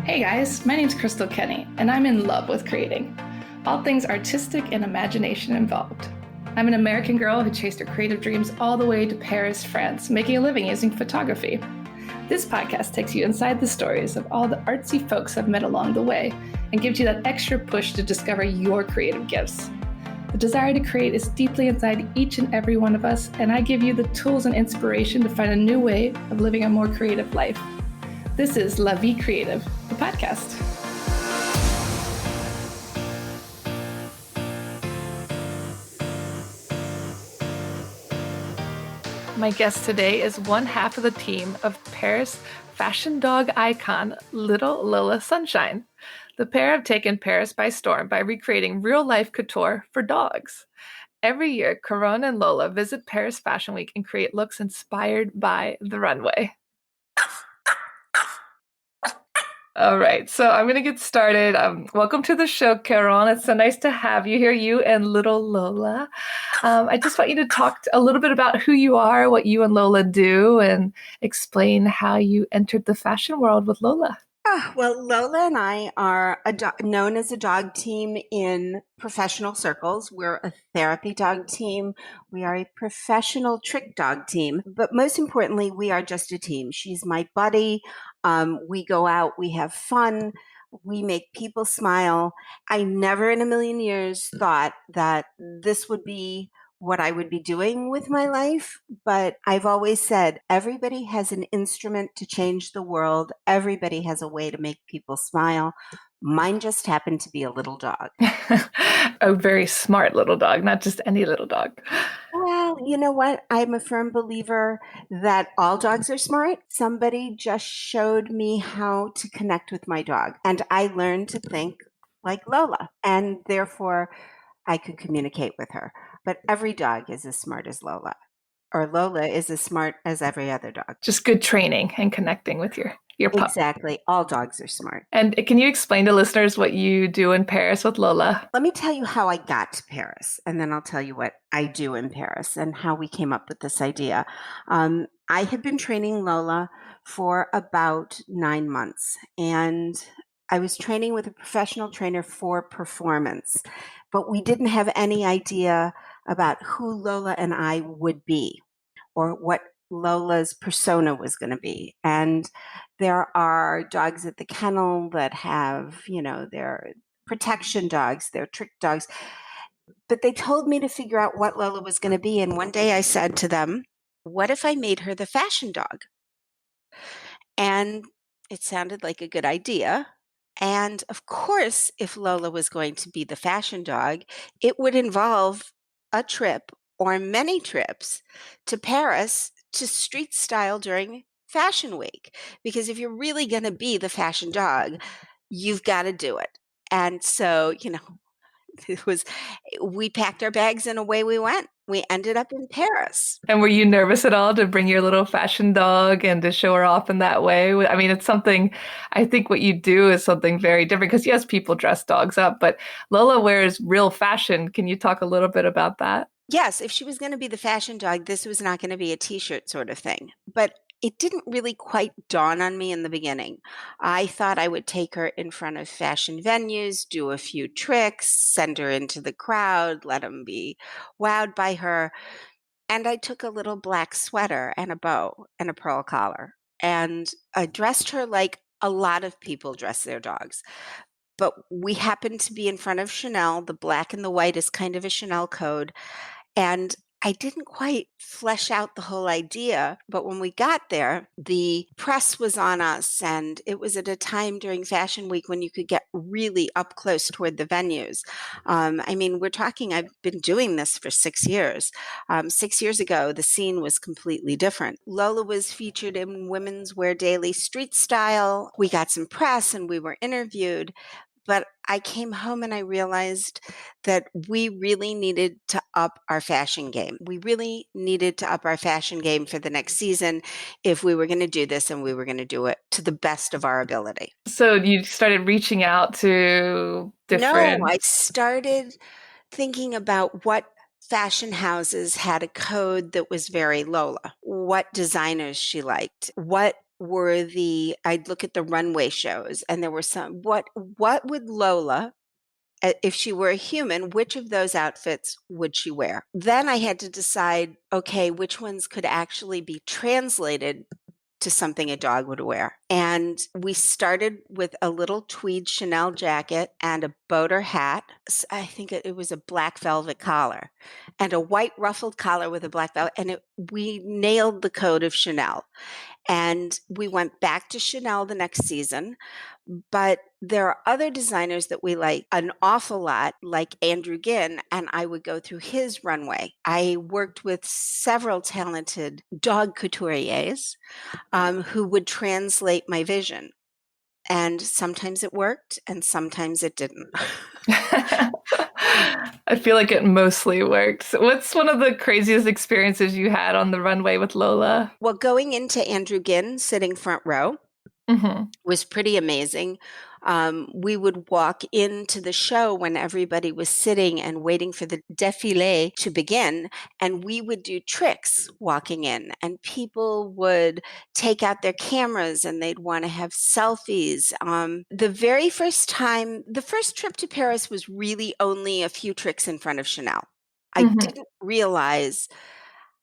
Hey guys, my name's Crystal Kenny, and I'm in love with creating. All things artistic and imagination involved. I'm an American girl who chased her creative dreams all the way to Paris, France, making a living using photography. This podcast takes you inside the stories of all the artsy folks I've met along the way and gives you that extra push to discover your creative gifts. The desire to create is deeply inside each and every one of us, and I give you the tools and inspiration to find a new way of living a more creative life. This is La Vie Creative, the podcast. My guest today is one half of the team of Paris fashion dog icon, Little Lola Sunshine. The pair have taken Paris by storm by recreating real-life couture for dogs. Every year, Caron and Lola visit Paris Fashion Week and create looks inspired by the runway. All right, so I'm going to get started. Welcome to the show, Caron. It's so nice to have you here, you and little Lola. I just want you to talk a little bit about who you are, what you and Lola do, and explain how you entered the fashion world with Lola. Well, Lola and I are known as a dog team in professional circles. We're a therapy dog team. We are a professional trick dog team. But most importantly, we are just a team. She's my buddy. We go out, we have fun, we make people smile. I never in a million years thought that this would be what I would be doing with my life. But I've always said everybody has an instrument to change the world. Everybody has a way to make people smile. Mine just happened to be a little dog. A very smart little dog, not just any little dog. Well, you know what? I'm a firm believer that all dogs are smart. Somebody just showed me how to connect with my dog, and I learned to think like Lola, and therefore I could communicate with her. But every dog is as smart as Lola, or Lola is as smart as every other dog. Just good training and connecting with your pup. Exactly. All dogs are smart. And can you explain to listeners what you do in Paris with Lola? Let me tell you how I got to Paris, and then I'll tell you what I do in Paris and how we came up with this idea. I had been training Lola for about 9 months, and I was training with a professional trainer for performance, but we didn't have any idea about who Lola and I would be or what Lola's persona was going to be. And there are dogs at the kennel that have, their protection dogs, they're trick dogs. But they told me to figure out what Lola was going to be. And one day I said to them, what if I made her the fashion dog? And it sounded like a good idea. And of course, if Lola was going to be the fashion dog, it would involve a trip or many trips to Paris to street style during Fashion Week. Because if you're really going to be the fashion dog, you've got to do it. And so, we packed our bags and away we went. We ended up in Paris. And were you nervous at all to bring your little fashion dog and to show her off in that way? I mean, it's something, I think what you do is something very different because yes, people dress dogs up, but Lola wears real fashion. Can you talk a little bit about that? Yes, if she was going to be the fashion dog, this was not going to be a t-shirt sort of thing. But it didn't really quite dawn on me in the beginning. I thought I would take her in front of fashion venues, do a few tricks, send her into the crowd, let them be wowed by her. And I took a little black sweater and a bow and a pearl collar. And I dressed her like a lot of people dress their dogs. But we happened to be in front of Chanel. The black and the white is kind of a Chanel code. And I didn't quite flesh out the whole idea, but when we got there, the press was on us, and it was at a time during Fashion Week when you could get really up close toward the venues. I've been doing this for 6 years. 6 years ago, the scene was completely different. Lola was featured in Women's Wear Daily Street Style. We got some press and we were interviewed. But I came home and I realized that we really needed to up our fashion game. We really needed to up our fashion game for the next season if we were going to do this, and we were going to do it to the best of our ability. So you started reaching out to different... No, I started thinking about what fashion houses had a code that was very Lola, what designers she liked, what were I'd look at the runway shows, and there were some, what would Lola, if she were a human, which of those outfits would she wear? Then I had to decide, okay, which ones could actually be translated to something a dog would wear. And we started with a little tweed Chanel jacket and a boater hat. I think it was a black velvet collar and a white ruffled collar with a black velvet. And we nailed the code of Chanel. And we went back to Chanel the next season. But there are other designers that we like an awful lot, like Andrew Ginn, and I would go through his runway. I worked with several talented dog couturiers who would translate my vision. And sometimes it worked and sometimes it didn't. I feel like it mostly works. What's one of the craziest experiences you had on the runway with Lola? Well, going into Andrew Ginn sitting front row Hmm. was pretty amazing. We would walk into the show when everybody was sitting and waiting for the défilé to begin, and we would do tricks walking in, and people would take out their cameras and they'd want to have selfies. The very first time, the first trip to Paris was really only a few tricks in front of Chanel. I Hmm. didn't realize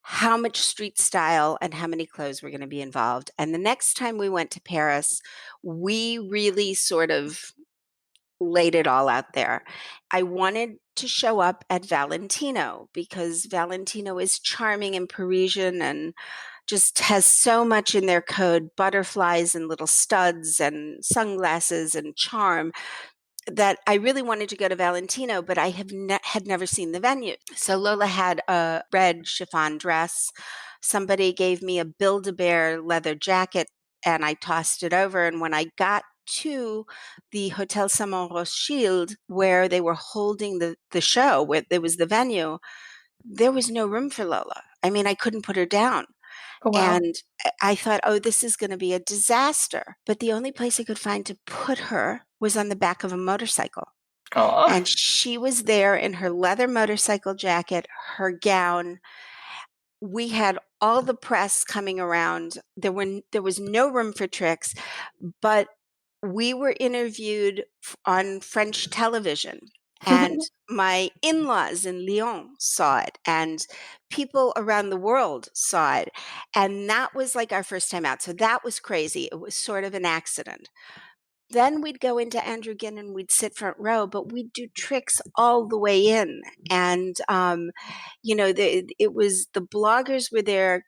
how much street style and how many clothes were going to be involved. And the next time we went to Paris, we really sort of laid it all out there. I wanted to show up at Valentino because Valentino is charming and Parisian and just has so much in their code, butterflies and little studs and sunglasses and charm, that I really wanted to go to Valentino, but I had never seen the venue. So Lola had a red chiffon dress. Somebody gave me a Build-A-Bear leather jacket, and I tossed it over. And when I got to the Hotel Saint Rothschild, where they were holding the show, where there was the venue, there was no room for Lola. I mean, I couldn't put her down. Oh, wow. And I thought, oh, this is going to be a disaster. But the only place I could find to put her was on the back of a motorcycle. Oh. And she was there in her leather motorcycle jacket, her gown. We had all the press coming around. There was no room for tricks, but we were interviewed on French television, and my in-laws in Lyon saw it, and people around the world saw it. And that was like our first time out. So that was crazy. It was sort of an accident. Then we'd go into Andrew Ginn and we'd sit front row, but we'd do tricks all the way in. And, it was the bloggers were there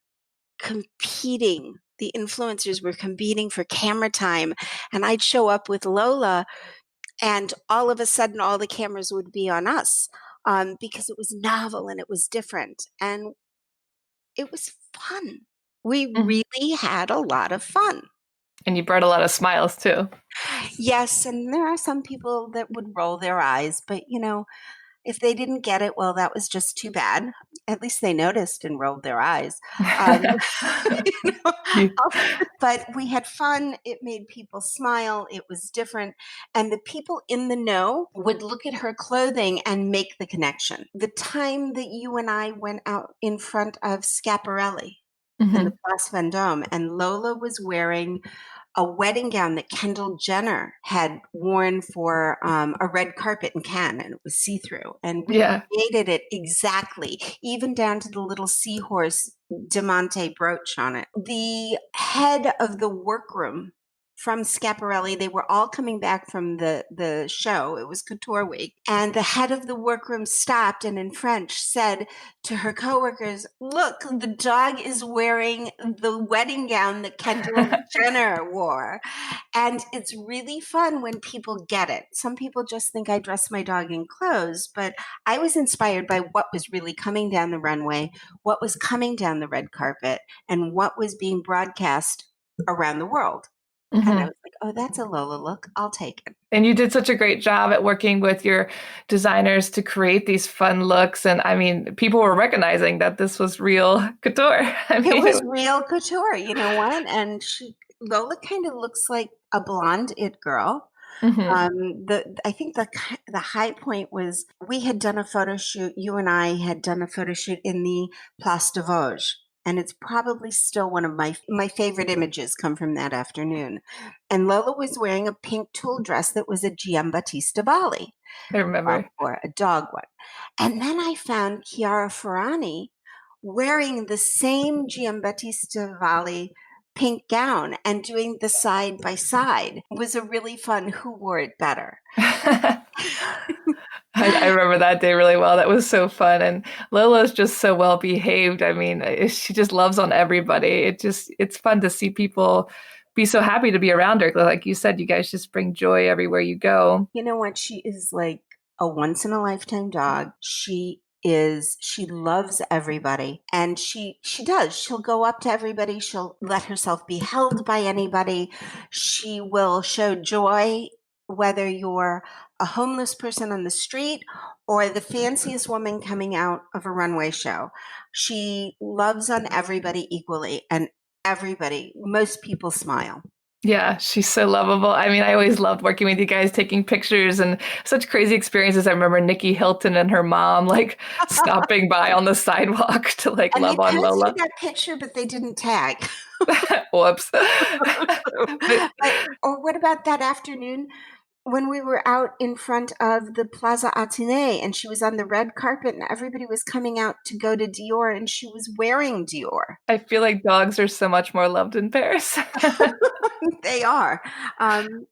competing. The influencers were competing for camera time. And I'd show up with Lola, and all of a sudden, all the cameras would be on us because it was novel and it was different. And it was fun. We Mhm. really had a lot of fun. And you brought a lot of smiles too. Yes, and there are some people that would roll their eyes, but if they didn't get it, well, that was just too bad. At least they noticed and rolled their eyes. Um, you know, You- but we had fun. It made people smile. It was different. And the people in the know would look at her clothing and make the connection. The time that you and I went out in front of Schiaparelli in the Mhm. Place Vendôme, and Lola was wearing a wedding gown that Kendall Jenner had worn for a red carpet in Cannes, and it was see through. And we Yeah. created it exactly, even down to the little seahorse diamante brooch on it. The head of the workroom from Schiaparelli, they were all coming back from the show. It was Couture Week. And the head of the workroom stopped and in French said to her coworkers, "Look, the dog is wearing the wedding gown that Kendall Jenner wore." And it's really fun when people get it. Some people just think I dress my dog in clothes, but I was inspired by what was really coming down the runway, what was coming down the red carpet, and what was being broadcast around the world. And I Mhm. was like, oh, that's a Lola look. I'll take it. And you did such a great job at working with your designers to create these fun looks. And I mean, people were recognizing that this was real couture. I It mean, was real couture, you know what? And Lola kind of looks like a blonde it girl. mhm. I think the high point was we had done a photo shoot. You and I had done a photo shoot in the Place de Vosges, and it's probably still one of my favorite images come from that afternoon. And Lola was wearing a pink tulle dress that was a Giambattista Bali, I remember. or a dog one. And then I found Chiara Ferrani wearing the same Giambattista Valli pink gown and doing the side by side. It was a really fun who wore it better. I remember that day really well. That was so fun. And Lola's just so well behaved. I mean, she just loves on everybody. It's fun to see people be so happy to be around her. Like you said, you guys just bring joy everywhere you go. You know what? She is like a once in a lifetime dog. She loves everybody, and she does. She'll go up to everybody. She'll let herself be held by anybody. She will show joy whether you're a homeless person on the street or the fanciest woman coming out of a runway show. She loves on everybody equally, and most people smile. Yeah, she's so lovable. I mean, I always loved working with you guys, taking pictures and such crazy experiences. I remember Nikki Hilton and her mom like stopping by on the sidewalk to like And they love on posted Lola. that picture, but they didn't tag. Whoops. But Or what about that afternoon when we were out in front of the Plaza Athénée and she was on the red carpet and everybody was coming out to go to Dior and she was wearing Dior? I feel like dogs are so much more loved in Paris. They are.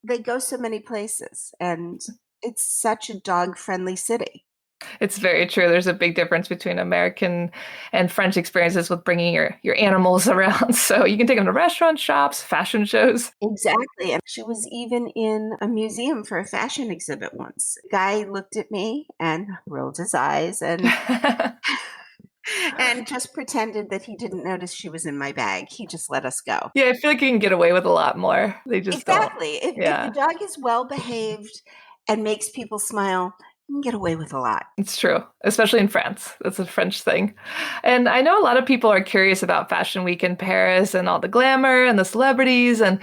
They go so many places and it's such a dog friendly city. It's very true. There's a big difference between American and French experiences with bringing your animals around. So you can take them to restaurants, shops, fashion shows. Exactly. And she was even in a museum for a fashion exhibit once. The guy looked at me and rolled his eyes and just pretended that he didn't notice she was in my bag. He just let us go. Yeah, I feel like you can get away with a lot more. They just don't. Exactly. If the Yeah, dog is well behaved and makes people smile, you can get away with a lot. it's true, especially in France. That's a French thing. And I know a lot of people are curious about Fashion Week in Paris and all the glamour and the celebrities. And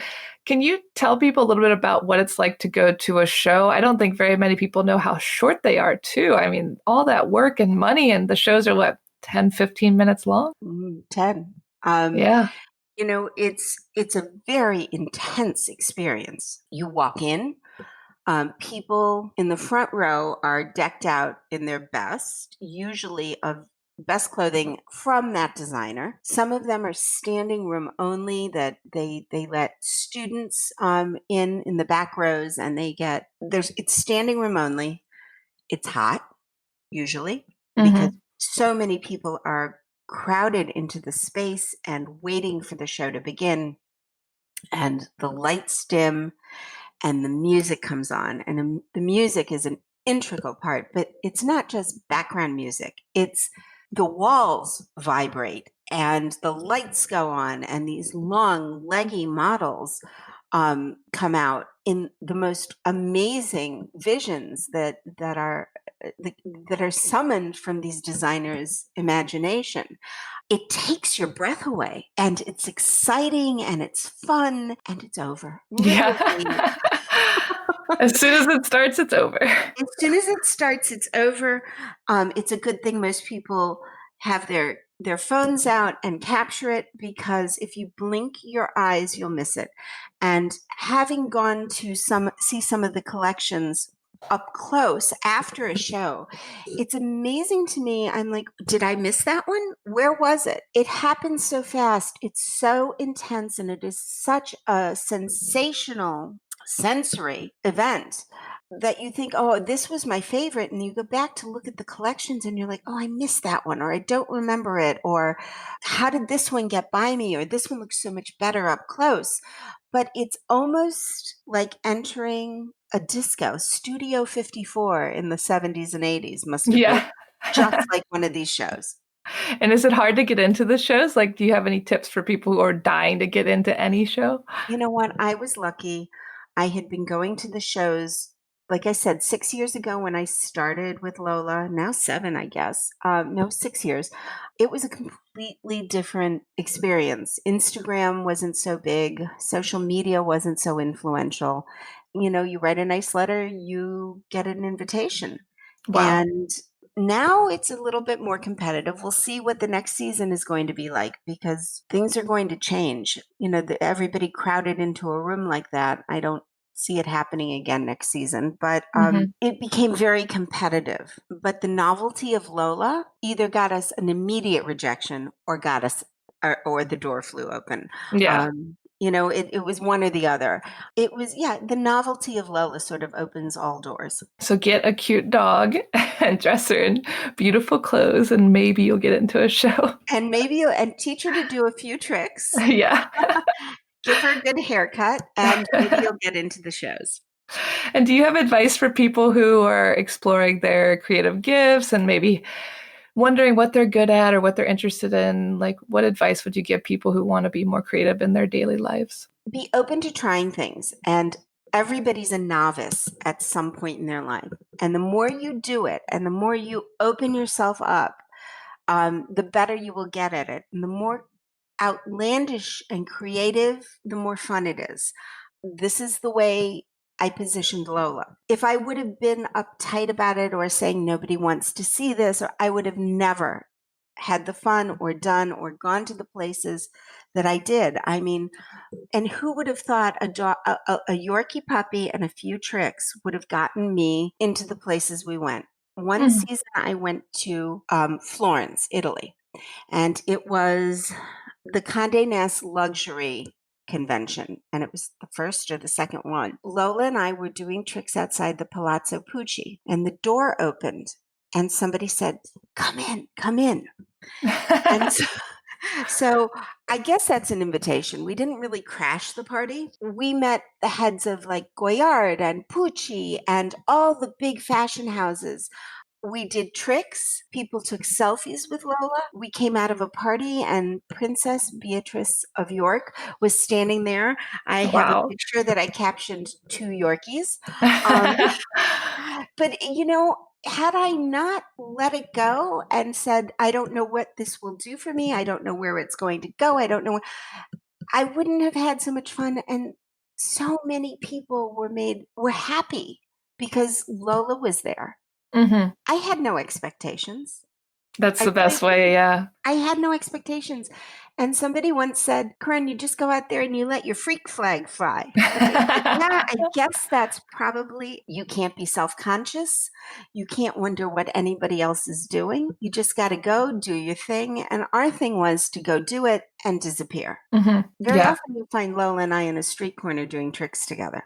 can you tell people a little bit about what it's like to go to a show? I don't think very many people know how short they are, too. I mean, all that work and money, and the shows are what, 10, 15 minutes long? 10. Um, Yeah. it's a very intense experience. You walk in, people in the front row are decked out in their best, usually of best clothing from that designer. Some of them are standing room only that they let students in the back rows and it's standing room only. It's hot usually because Hmm. so many people are crowded into the space and waiting for the show to begin and the lights dim and the music comes on and the music is an integral part, but it's not just background music. It's the walls vibrate and the lights go on and these long leggy models come out in the most amazing visions that are summoned from these designers imagination. It takes your breath away and it's exciting and it's fun and it's over. Literally, Yeah. As soon as it starts, it's over. as soon as it starts, it's over. It's a good thing most people have their phones out and capture it because if you blink your eyes, you'll miss it. And having gone to see some of the collections up close after a show, it's amazing to me. I'm like, did I miss that one? Where was it? It happens so fast. It's so intense, and it is such a sensational sensory event that you think, oh, this was my favorite. And you go back to look at the collections and you're like, oh, I missed that one, or I don't remember it, or how did this one get by me, or this one looks so much better up close. But it's almost like entering a disco. Studio 54 in the 70s and 80s must have looked Yeah. just like one of these shows. And is it hard to get into the shows? Like, do you have any tips for people who are dying to get into any show? You know what? I was lucky. I had been going to the shows, like I said, 6 years ago when I started with Lola, now seven, I guess. No, 6 years. It was a completely different experience. Instagram wasn't so big, social media wasn't so influential. You know, you write a nice letter, you get an invitation. Wow. And Now it's a little bit more competitive. We'll see what the next season is going to be like because things are going to change. Everybody crowded into a room like that. I don't see it happening again next season, but Hmm. it became very competitive. But the novelty of Lola either got us an immediate rejection or got us, or the door flew open. Yeah. It was one or the other. It was, yeah, the novelty of Lola sort of opens all doors. So get a cute dog and dress her in beautiful clothes, and maybe you'll get into a show. And maybe and teach her to do a few tricks, Yeah. give her a good haircut, and maybe you'll get into the shows. And do you have advice for people who are exploring their creative gifts and maybe wondering what they're good at or what they're interested in? Like, what advice would you give people who want to be more creative in their daily lives? Be open to trying things, and everybody's a novice at some point in their life. And the more you do it, and the more you open yourself up, the better you will get at it. And the more outlandish and creative, the more fun it is. This is the way I positioned Lola. If I would have been uptight about it or saying nobody wants to see this, or I would have never had the fun or done or gone to the places that I did. I mean, and who would have thought a Yorkie puppy and a few tricks would have gotten me into the places we went? One Mhm. season I went to Florence, Italy, and it was the Condé Nast Luxury Convention, and it was the first or the second one. Lola and I were doing tricks outside the Palazzo Pucci, and the door opened, and somebody said, "Come in, come in." And so I guess that's an invitation. We didn't really crash the party. We met the heads of like Goyard and Pucci and all the big fashion houses. We did tricks. People took selfies with Lola. We came out of a party and Princess Beatrice of York was standing there. I have a Wow. picture that I captioned two Yorkies. Um, but had I not let it go and said, I don't know what this will do for me, I don't know where it's going to go, I don't know, I wouldn't have had so much fun. And so many people were happy because Lola was there. Hmm. I had no expectations. That's I the really best way. didn't. Yeah. I had no expectations. And somebody once said, Corinne, you just go out there and you let your freak flag fly. And I said, yeah, I guess that's probably, you can't be self conscious. You can't wonder what anybody else is doing. You just got to go do your thing. And our thing was to go do it and disappear. Hmm. Very Yeah. often you find Lola and I in a street corner doing tricks together.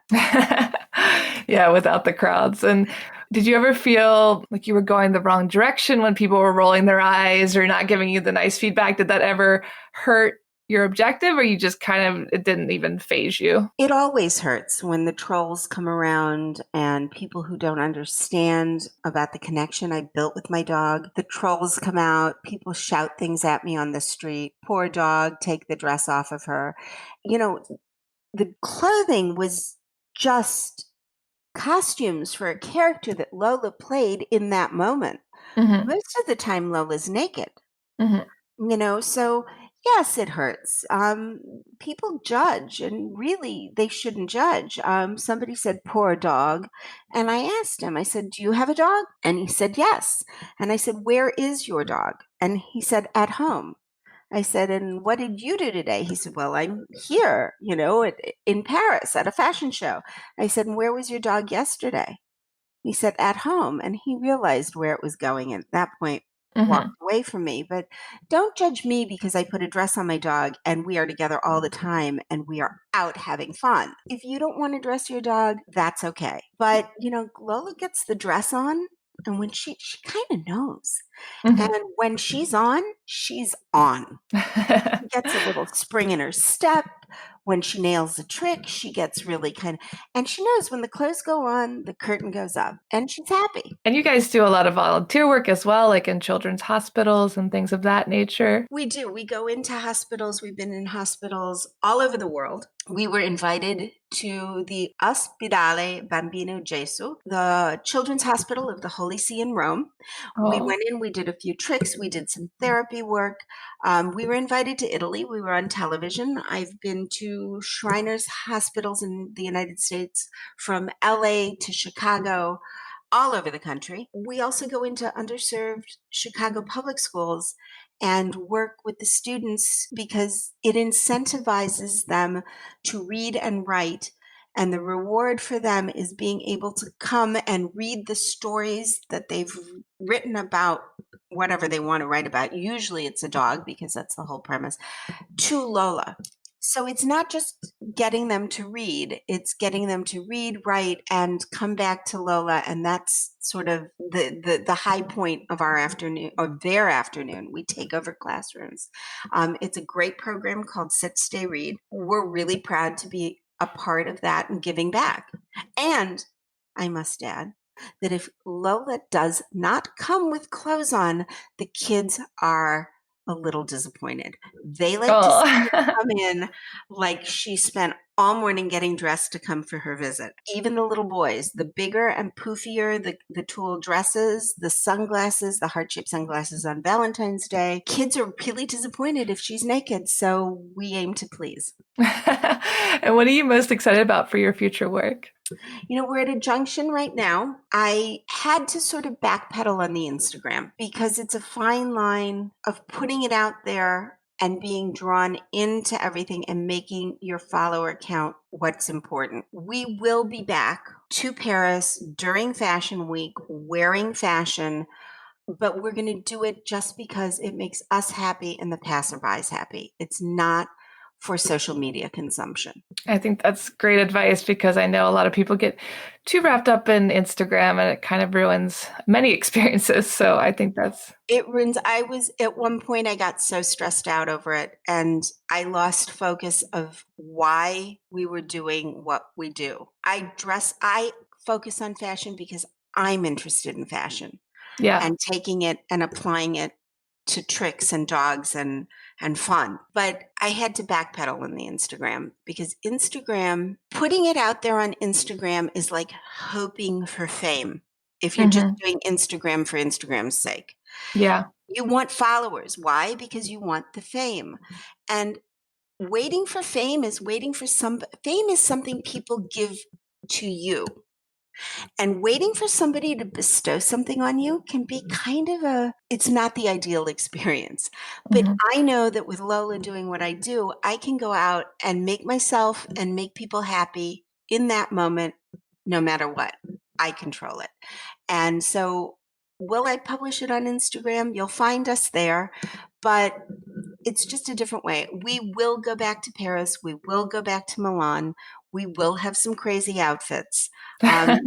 Yeah, without the crowds. And did you ever feel like you were going the wrong direction when people were rolling their eyes or not giving you the nice feedback? Did that ever hurt your objective, or you just kind of, it didn't even phase you? It always hurts when the trolls come around and people who don't understand about the connection I built with my dog. The trolls come out, people shout things at me on the street. Poor dog, take the dress off of her. You know, the clothing was just costumes for a character that Lola played in that moment. Hmm. Most of the time, Lola's naked. Hmm. So yes, it hurts. People judge, and really, they shouldn't judge. Somebody said, poor dog. And I asked him, I said, do you have a dog? And he said, yes. And I said, where is your dog? And he said, at home. I said, and what did you do today? He said, well, I'm here, in Paris at a fashion show. I said, and where was your dog yesterday? He said, at home. And he realized where it was going. And at that point, walked Hmm. away from me. But don't judge me because I put a dress on my dog and we are together all the time and we are out having fun. If you don't want to dress your dog, that's okay. But, Lola gets the dress on. And when she kind of knows. Hmm. And when she's on, she's on. She gets a little spring in her step. When she nails a trick, she gets really and she knows when the clothes go on, the curtain goes up, and she's happy. And you guys do a lot of volunteer work as well, like in children's hospitals and things of that nature. We do. We go into hospitals. We've been in hospitals all over the world. We were invited to the Ospedale Bambino Gesù, the children's hospital of the Holy See in Rome. We Oh. went in, we did a few tricks, we did some therapy work. We were invited to Italy. We were on television. I've been to Shriners hospitals in the United States, from LA to Chicago, all over the country. We also go into underserved Chicago public schools and work with the students because it incentivizes them to read and write. And the reward for them is being able to come and read the stories that they've written about whatever they want to write about. Usually it's a dog because that's the whole premise, to Lola. So it's not just getting them to read, it's getting them to read, write, and come back to Lola. And that's sort of the high point of our afternoon, or their afternoon. We take over classrooms. It's a great program called Sit, Stay, Read. We're really proud to be a part of that and giving back. And I must add that if Lola does not come with clothes on, the kids are a little disappointed. They like to see her Oh. come in like she spent all morning getting dressed to come for her visit. Even the little boys, the bigger and poofier the tulle dresses, the sunglasses, the heart-shaped sunglasses on Valentine's Day, kids are really disappointed if she's naked, so we aim to please. And what are you most excited about for your future work? You know, we're at a junction right now. I had to sort of backpedal on the Instagram because it's a fine line of putting it out there and being drawn into everything and making your follower count what's important. We will be back to Paris during Fashion Week wearing fashion, but we're going to do it just because it makes us happy and the passerbys happy. It's not for social media consumption. I think that's great advice because I know a lot of people get too wrapped up in Instagram and it kind of ruins many experiences. So I think that's. It ruins. I was at one point, I got so stressed out over it and I lost focus of why we were doing what we do. I focus on fashion because I'm interested in fashion Yeah. and taking it and applying it to tricks and dogs and fun. But I had to backpedal on the Instagram because Instagram, putting it out there on Instagram is like hoping for fame. If you're just Hmm. doing Instagram for Instagram's sake, Yeah. you want followers. Why? Because you want the fame. And waiting for fame is waiting for fame is something people give to you. And waiting for somebody to bestow something on you can be kind of it's not the ideal experience. But Hmm. I know that with Lola doing what I do, I can go out and make myself and make people happy in that moment, no matter what. I control it. And so, will I publish it on Instagram? You'll find us there, but it's just a different way. We will go back to Paris. We will go back to Milan. We will have some crazy outfits. Um,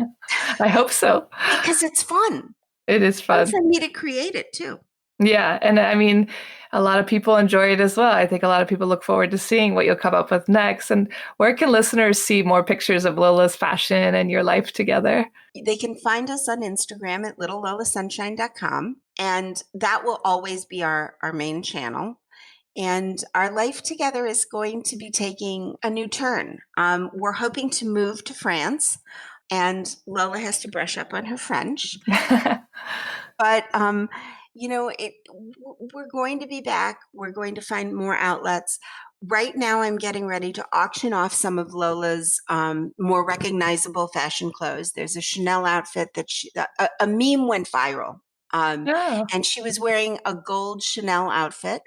I hope so. because it's fun. It is Fun fun. for me to create it too. Yeah. And I mean, a lot of people enjoy it as well. I think a lot of people look forward to seeing what you'll come up with next. And where can listeners see more pictures of Lola's fashion and your life together? They can find us on Instagram at littlelolasunshine.com, and that will always be our main channel. And our life together is going to be taking a new turn. We're hoping to move to France, and Lola has to brush up on her French. But we're going to be back. We're going to find more outlets. Right now, I'm getting ready to auction off some of Lola's more recognizable fashion clothes. There's a Chanel outfit that a meme went viral, Oh. and she was wearing a gold Chanel outfit.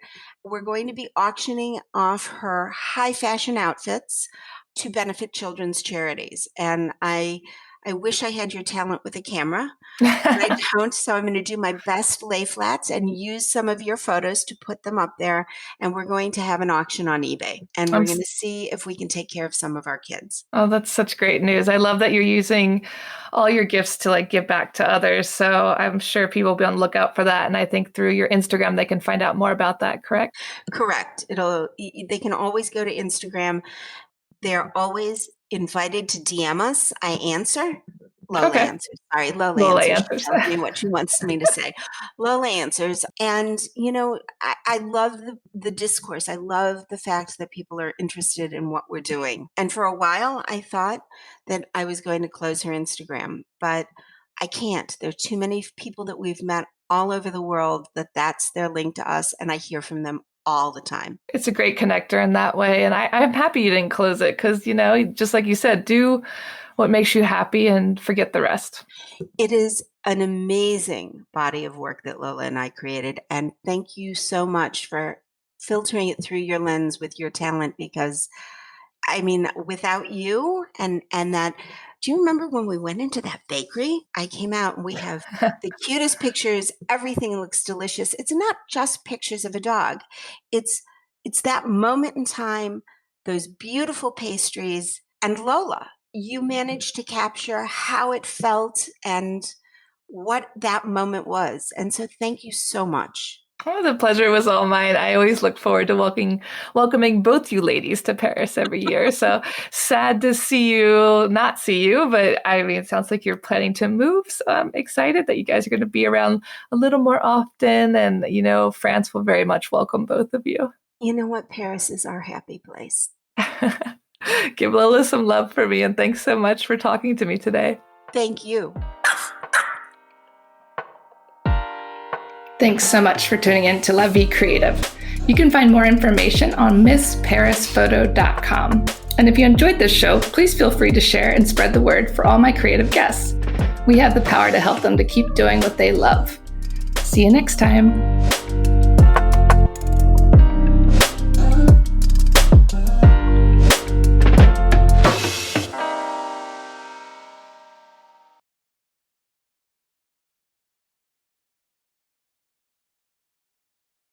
We're going to be auctioning off her high fashion outfits to benefit children's charities, and I wish I had your talent with a camera. I don't, so I'm going to do my best lay flats and use some of your photos to put them up there. And we're going to have an auction on eBay, and I'm we're going to see if we can take care of some of our kids. Oh, that's such great news. I love that you're using all your gifts to like give back to others. So I'm sure people will be on the lookout for that. And I think through your Instagram, they can find out more about that, correct? Correct. They can always go to Instagram. They're always invited to DM us. I answer. Lola Okay. answers. Sorry, Lola Lola answers. She answers. tells me what she wants me to say. Lola answers. And, I love the discourse. I love the fact that people are interested in what we're doing. And for a while, I thought that I was going to close her Instagram, but I can't. There are too many people that we've met all over the world that's their link to us. And I hear from them all the time. It's a great connector in that way. And I'm happy you didn't close it because, just like you said, do what makes you happy and forget the rest. It is an amazing body of work that Lola and I created. And thank you so much for filtering it through your lens with your talent, because I mean, without you and that, do you remember when we went into that bakery? I came out and we have the cutest pictures. Everything looks delicious. It's not just pictures of a dog. It's that moment in time, those beautiful pastries, and Lola. You managed to capture how it felt and what that moment was. And so thank you so much. Oh, the pleasure was all mine. I always look forward to welcoming both you ladies to Paris every year. So sad to not see you, but I mean, it sounds like you're planning to move. So I'm excited that you guys are going to be around a little more often. And, France will very much welcome both of you. You know what? Paris is our happy place. Give Lola some love for me. And thanks so much for talking to me today. Thank you. Thanks so much for tuning in to La Vie Creative. You can find more information on MissParisPhoto.com. And if you enjoyed this show, please feel free to share and spread the word for all my creative guests. We have the power to help them to keep doing what they love. See you next time.